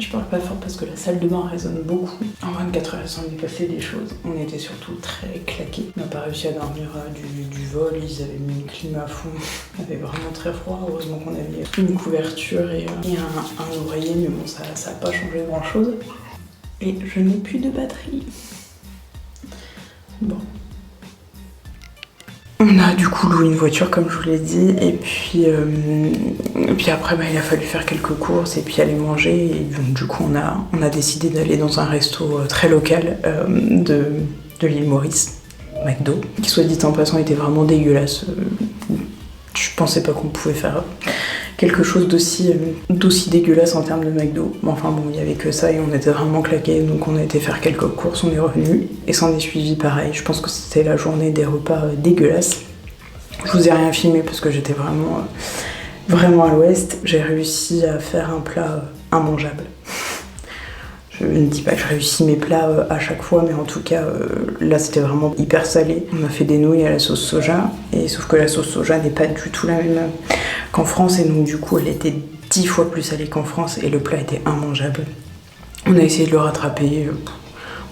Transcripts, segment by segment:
Je parle pas fort parce que la salle de bain résonne beaucoup. En 24 heures, il s'en est passé des choses. On était surtout très claqués. On n'a pas réussi à dormir du vol. Ils avaient mis le climat à fond. Il avait vraiment très froid. Heureusement qu'on avait une couverture et un oreiller. Mais bon, ça n'a pas changé grand chose. Et je n'ai plus de batterie. Bon. On a du coup loué une voiture comme je vous l'ai dit et puis après il a fallu faire quelques courses et puis aller manger et donc du coup on a décidé d'aller dans un resto très local de l'île Maurice, McDo, qui soit dit en passant était vraiment dégueulasse. Je pensais pas qu'on pouvait faire quelque chose d'aussi dégueulasse en termes de McDo. Enfin bon, il y avait que ça et on était vraiment claqués, donc on a été faire quelques courses, on est revenu et s'en est suivi pareil. Je pense que c'était la journée des repas dégueulasses. Je vous ai rien filmé parce que j'étais vraiment à l'ouest. J'ai réussi à faire un plat immangeable. Je ne dis pas que je réussis mes plats à chaque fois, mais en tout cas, là c'était vraiment hyper salé. On a fait des nouilles à la sauce soja, et sauf que la sauce soja n'est pas du tout la même qu'en France, et donc du coup elle était 10 fois plus salée qu'en France, et le plat était immangeable. On a essayé de le rattraper,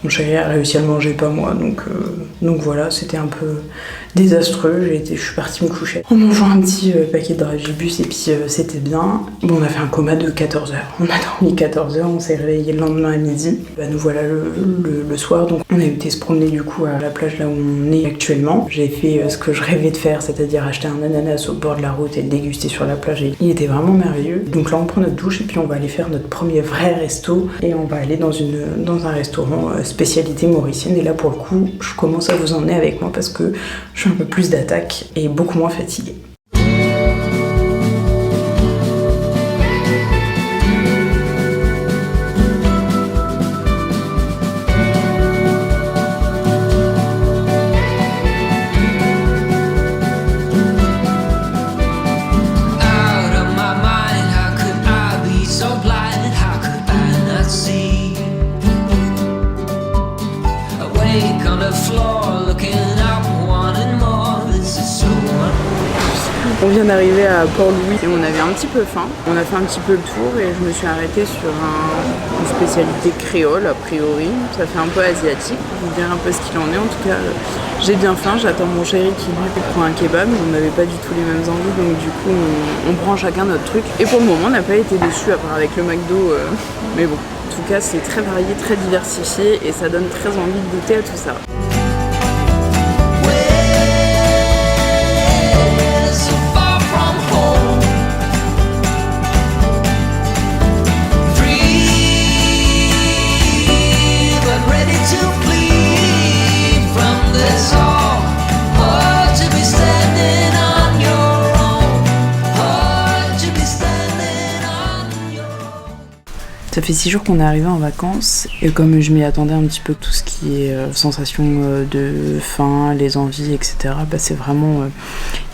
mon chéri a réussi à le manger, pas moi, donc voilà, c'était un peu désastreux. Je suis partie me coucher en mangeant un petit paquet de dragibus et puis c'était bien. Bon, on a fait un coma de 14 heures. On a dormi 14 heures, on s'est réveillé le lendemain à midi. Nous voilà le soir, donc on a été se promener du coup à la plage là où on est actuellement. J'ai fait ce que je rêvais de faire, c'est-à-dire acheter un ananas au bord de la route et le déguster sur la plage. Et il était vraiment merveilleux. Donc là on prend notre douche et puis on va aller faire notre premier vrai resto et on va aller dans un restaurant spécialité mauricienne. Et là pour le coup, je commence à vous emmener avec moi parce que je suis un peu plus d'attaque et beaucoup moins fatiguée. On vient d'arriver à Port-Louis et on avait un petit peu faim. On a fait un petit peu le tour et je me suis arrêtée sur une spécialité créole a priori. Ça fait un peu asiatique, je vous dirai un peu ce qu'il en est. En tout cas, j'ai bien faim, j'attends mon chéri qui lui prend un kebab. On n'avait pas du tout les mêmes envies, donc du coup on prend chacun notre truc. Et pour le moment, on n'a pas été déçus à part avec le McDo, mais bon. En tout cas, c'est très varié, très diversifié et ça donne très envie de goûter à tout ça. Ça fait 6 jours qu'on est arrivé en vacances et comme je m'y attendais un petit peu, tout ce qui est sensation de faim, les envies, etc. C'est vraiment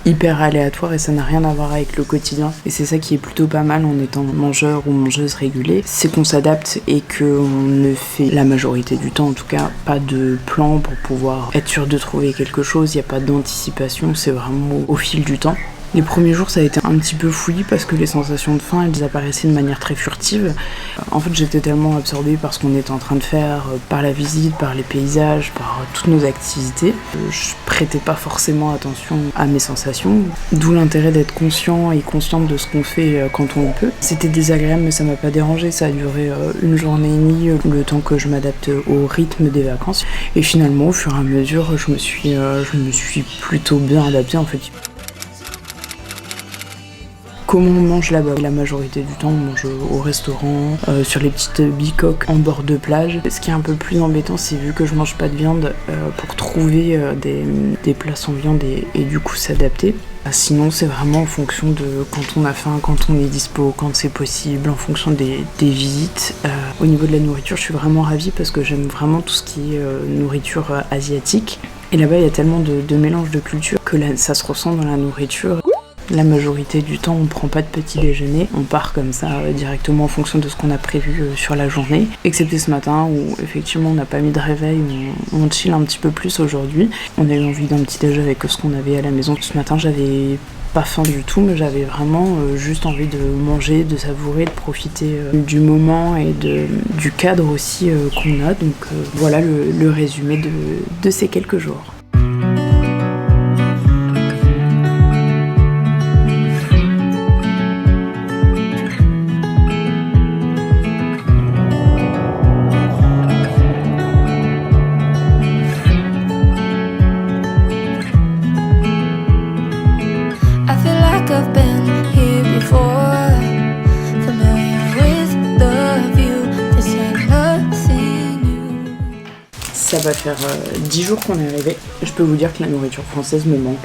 hyper aléatoire et ça n'a rien à voir avec le quotidien. Et c'est ça qui est plutôt pas mal en étant mangeur ou mangeuse régulée, c'est qu'on s'adapte et qu'on ne fait la majorité du temps en tout cas pas de plan pour pouvoir être sûr de trouver quelque chose, il n'y a pas d'anticipation, c'est vraiment au fil du temps. Les premiers jours ça a été un petit peu fouillis parce que les sensations de faim elles apparaissaient de manière très furtive. En fait j'étais tellement absorbée par ce qu'on était en train de faire, par la visite, par les paysages, par toutes nos activités. Je prêtais pas forcément attention à mes sensations, d'où l'intérêt d'être conscient et consciente de ce qu'on fait quand on le peut. C'était désagréable mais ça m'a pas dérangé, ça a duré une journée et demie, le temps que je m'adapte au rythme des vacances. Et finalement au fur et à mesure je me suis plutôt bien adaptée en fait. Comment on mange là-bas? La majorité du temps, on mange au restaurant, sur les petites bicoques en bord de plage. Ce qui est un peu plus embêtant, c'est vu que je mange pas de viande, pour trouver des plats sans viande et du coup s'adapter. Sinon, c'est vraiment en fonction de quand on a faim, quand on est dispo, quand c'est possible, en fonction des visites. Au niveau de la nourriture, je suis vraiment ravie parce que j'aime vraiment tout ce qui est nourriture asiatique. Et là-bas, il y a tellement de mélange de cultures que ça se ressent dans la nourriture. La majorité du temps, on prend pas de petit déjeuner, on part comme ça directement en fonction de ce qu'on a prévu sur la journée. Excepté ce matin où effectivement on n'a pas mis de réveil, on chill un petit peu plus aujourd'hui. On a eu envie d'un petit déjeuner avec ce qu'on avait à la maison. Ce matin, j'avais pas faim du tout, mais j'avais vraiment juste envie de manger, de savourer, de profiter du moment et du cadre aussi qu'on a. Donc voilà le résumé de ces quelques jours. Ça va faire 10 jours qu'on est arrivé. Je peux vous dire que la nourriture française me manque.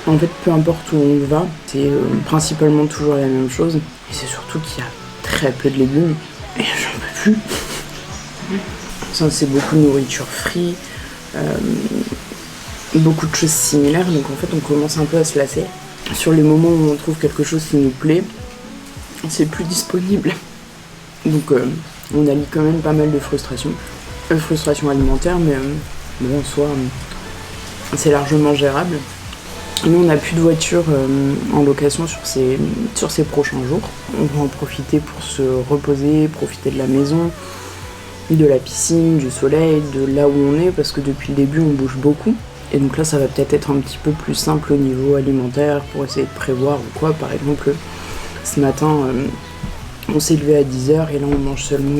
En fait, peu importe où on va, c'est principalement toujours la même chose. Et c'est surtout qu'il y a très peu de légumes. Et j'en peux plus. Ça, c'est beaucoup de nourriture frite, beaucoup de choses similaires. Donc en fait, on commence un peu à se lasser. Sur les moments où on trouve quelque chose qui nous plaît, c'est plus disponible. Donc on allie quand même pas mal de frustration alimentaire, mais bon, en soi, c'est largement gérable. Nous, on n'a plus de voiture en location sur ces prochains jours. On va en profiter pour se reposer, profiter de la maison, de la piscine, du soleil, de là où on est, parce que depuis le début, on bouge beaucoup. Et donc là, ça va peut-être être un petit peu plus simple au niveau alimentaire pour essayer de prévoir ou quoi. Par exemple, ce matin, on s'est levé à 10h et là, on mange seulement,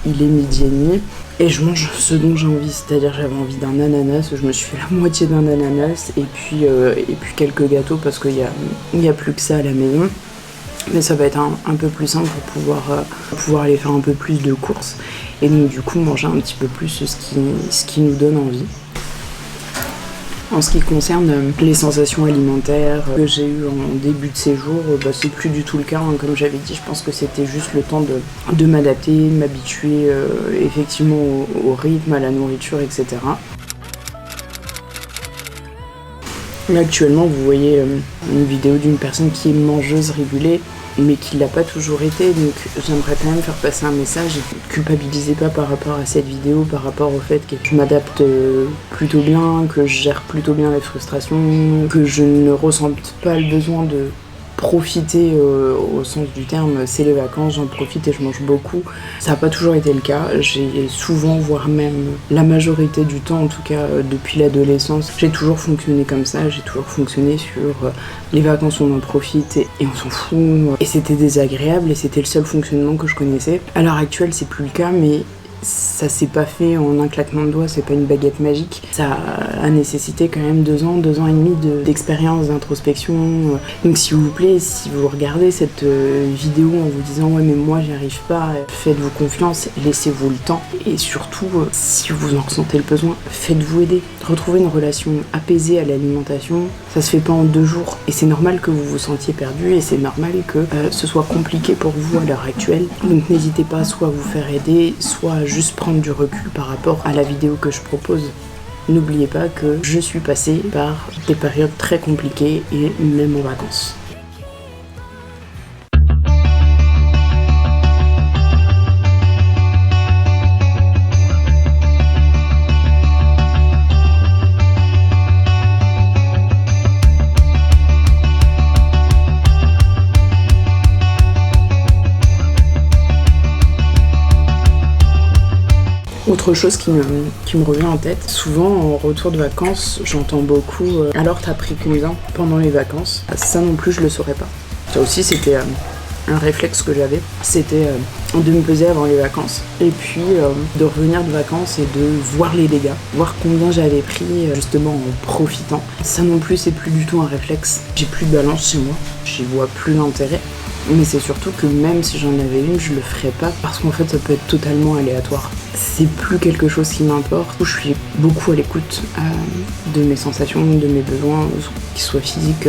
il est midi et demi. Et je mange ce dont j'ai envie, c'est-à-dire j'avais envie d'un ananas, je me suis fait la moitié d'un ananas et puis quelques gâteaux parce qu'il y a plus que ça à la maison. Mais ça va être un peu plus simple pour pouvoir aller faire un peu plus de courses et donc du coup manger un petit peu plus ce qui nous donne envie. En ce qui concerne les sensations alimentaires que j'ai eues en début de séjour, c'est plus du tout le cas. Comme j'avais dit, je pense que c'était juste le temps de m'adapter, de m'habituer effectivement au rythme, à la nourriture, etc. Là, actuellement, vous voyez une vidéo d'une personne qui est mangeuse régulée, mais qui l'a pas toujours été, donc j'aimerais quand même faire passer un message. Culpabilisez pas par rapport à cette vidéo, par rapport au fait que je m'adapte plutôt bien, que je gère plutôt bien les frustrations, que je ne ressente pas le besoin de profiter au sens du terme, c'est les vacances, j'en profite et je mange beaucoup. Ça n'a pas toujours été le cas, j'ai souvent, voire même la majorité du temps, en tout cas depuis l'adolescence, j'ai toujours fonctionné comme ça, j'ai toujours fonctionné sur les vacances on en profite et on s'en fout. Et c'était désagréable et c'était le seul fonctionnement que je connaissais. À l'heure actuelle c'est plus le cas, mais ça s'est pas fait en un claquement de doigts, c'est pas une baguette magique. Ça a nécessité quand même 2 ans et demi d'expérience, d'introspection. Donc s'il vous plaît, si vous regardez cette vidéo en vous disant ouais mais moi j'y arrive pas, faites-vous confiance, laissez-vous le temps. Et surtout, si vous en ressentez le besoin, faites-vous aider. Retrouvez une relation apaisée à l'alimentation, ça se fait pas en 2 jours. Et c'est normal que vous vous sentiez perdu et c'est normal que ce soit compliqué pour vous à l'heure actuelle. Donc n'hésitez pas soit à vous faire aider, soit à juste prendre du recul par rapport à la vidéo que je propose. N'oubliez pas que je suis passée par des périodes très compliquées et même en vacances. Autre chose qui me revient en tête, souvent en retour de vacances, j'entends beaucoup « alors t'as pris combien pendant les vacances ?» Ça non plus je le saurais pas. Ça aussi c'était un réflexe que j'avais, c'était de me peser avant les vacances et puis de revenir de vacances et de voir les dégâts, voir combien j'avais pris justement en profitant. Ça non plus c'est plus du tout un réflexe, j'ai plus de balance chez moi, j'y vois plus d'intérêt. Mais c'est surtout que même si j'en avais une, je le ferais pas parce qu'en fait ça peut être totalement aléatoire. C'est plus quelque chose qui m'importe. Je suis beaucoup à l'écoute de mes sensations, de mes besoins, qu'ils soient physiques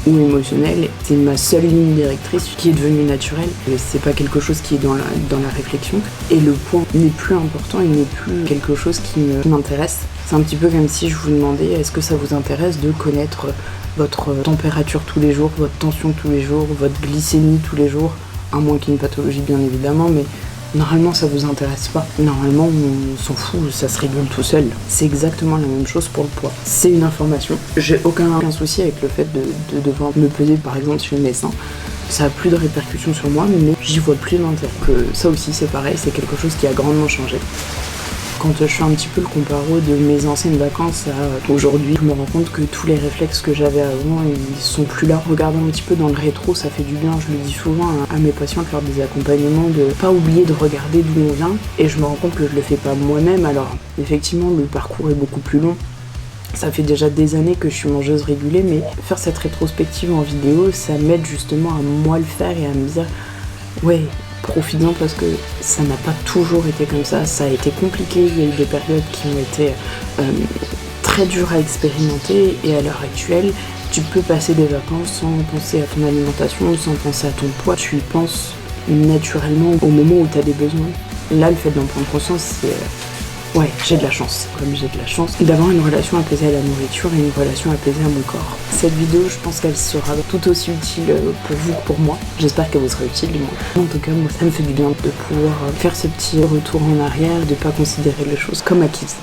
ou émotionnels. C'est ma seule ligne directrice qui est devenue naturelle. Et c'est pas quelque chose qui est dans la réflexion. Et le point n'est plus important, il n'est plus quelque chose qui m'intéresse. C'est un petit peu comme si je vous demandais est-ce que ça vous intéresse de connaître votre température tous les jours, votre tension tous les jours, votre glycémie tous les jours, à moins qu'il y ait une pathologie bien évidemment, mais Normalement ça vous intéresse pas. Normalement on s'en fout, ça se régule tout seul. C'est exactement la même chose pour le poids. C'est une information. J'ai aucun souci avec le fait de devoir me peser par exemple chez le médecin. Ça a plus de répercussions sur moi, mais j'y vois plus l'intérêt. Ça aussi c'est pareil, c'est quelque chose qui a grandement changé. Quand je fais un petit peu le comparo de mes anciennes vacances à aujourd'hui, je me rends compte que tous les réflexes que j'avais avant, ils sont plus là. Regarder un petit peu dans le rétro, ça fait du bien. Je le dis souvent à mes patients lors des accompagnements, de pas oublier de regarder d'où on vient. Et je me rends compte que je le fais pas moi-même. Alors effectivement, le parcours est beaucoup plus long. Ça fait déjà des années que je suis mangeuse régulée, mais faire cette rétrospective en vidéo, ça m'aide justement à moi le faire et à me dire ouais, profites-en parce que ça n'a pas toujours été comme ça a été compliqué, il y a eu des périodes qui ont été très dures à expérimenter et à l'heure actuelle, tu peux passer des vacances sans penser à ton alimentation, sans penser à ton poids, tu y penses naturellement au moment où tu as des besoins. Là, le fait d'en prendre conscience, c'est ouais, j'ai de la chance. Comme j'ai de la chance d'avoir une relation apaisée à la nourriture et une relation apaisée à mon corps. Cette vidéo, je pense qu'elle sera tout aussi utile pour vous que pour moi. J'espère qu'elle vous sera utile du moins. En tout cas, moi, ça me fait du bien de pouvoir faire ce petit retour en arrière, de pas considérer les choses comme acquises.